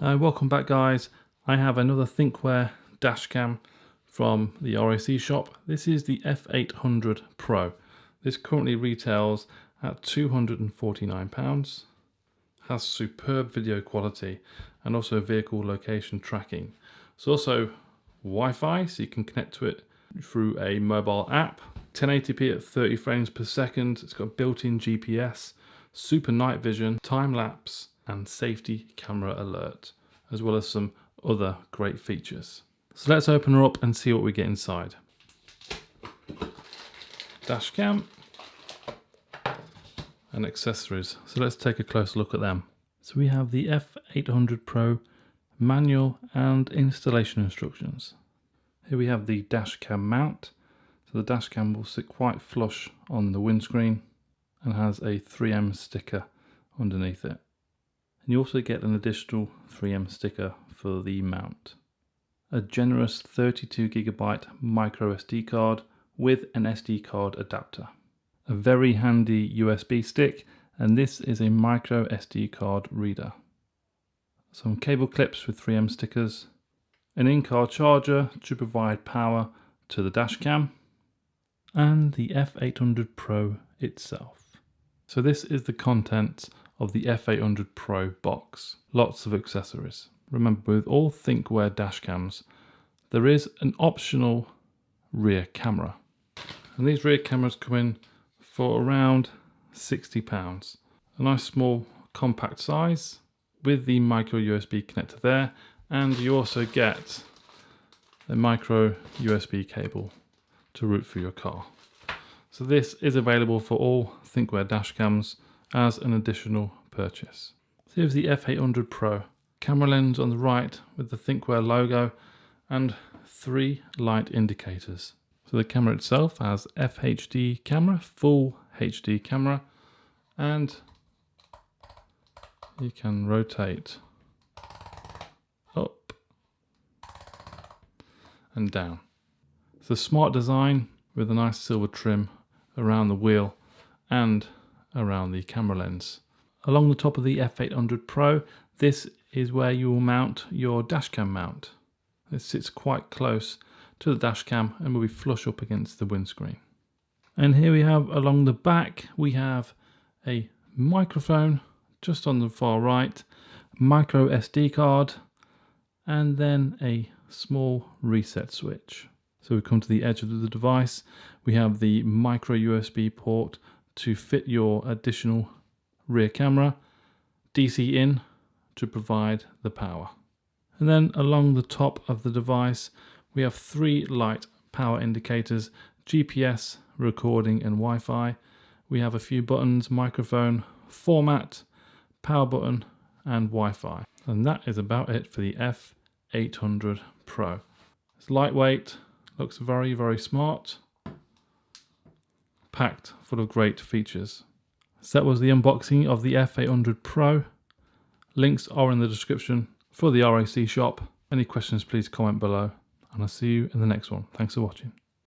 Welcome back, guys. I have another Thinkware Dashcam from the RAC Shop. This is the F800 Pro. This currently retails at £249. Has superb video quality and also vehicle location tracking. It's also Wi-Fi, so you can connect to it through a mobile app. 1080p at 30 frames per second. It's got built-in GPS, super night vision, time-lapse, and safety camera alert, as well as some other great features. So let's open her up and see what we get inside. Dashcam and accessories. So let's take a closer look at them. So we have the F800 Pro manual and installation instructions. Here we have the Dashcam mount. So the Dashcam will sit quite flush on the windscreen and has a 3M sticker underneath it. And you also get an additional 3M sticker for the mount. A generous 32GB micro SD card with an SD card adapter. A very handy USB stick, and this is a micro SD card reader. Some cable clips with 3M stickers. An in-car charger to provide power to the Dashcam. And the F800 Pro itself. So this is the contents of the F800 Pro box. Lots of accessories. Remember, with all Thinkware Dashcams, there is an optional rear camera. And these rear cameras come in for around £60. A nice small compact size with the micro USB connector there, and you also get a micro USB cable to route through your car. So this is available for all Thinkware Dashcams as an additional purchase. So here's the F800 Pro. Camera lens on the right with the Thinkware logo and 3 light indicators. So the camera itself has FHD camera, full HD camera, and you can rotate up and down. It's a smart design with a nice silver trim around the wheel and around the camera lens. Along the top of the F800 Pro, this is where you will mount your Dashcam mount. It sits quite close to the Dashcam and will be flush up against the windscreen. And here we have, along the back, we have a microphone just on the far right, micro SD card, and then a small reset switch. So we come to the edge of the device. We have the micro USB port to fit your additional rear camera, DC in to provide the power. And then along the top of the device, we have 3 light power indicators, GPS, recording and Wi-Fi. We have a few buttons, microphone, format, power button and Wi-Fi. And that is about it for the F800 Pro. It's lightweight, looks very, very smart, packed full of great features. So that was the unboxing of the F800 Pro. Links are in the description for the RAC Shop. Any questions, please comment below, and I'll see you in the next one. Thanks for watching.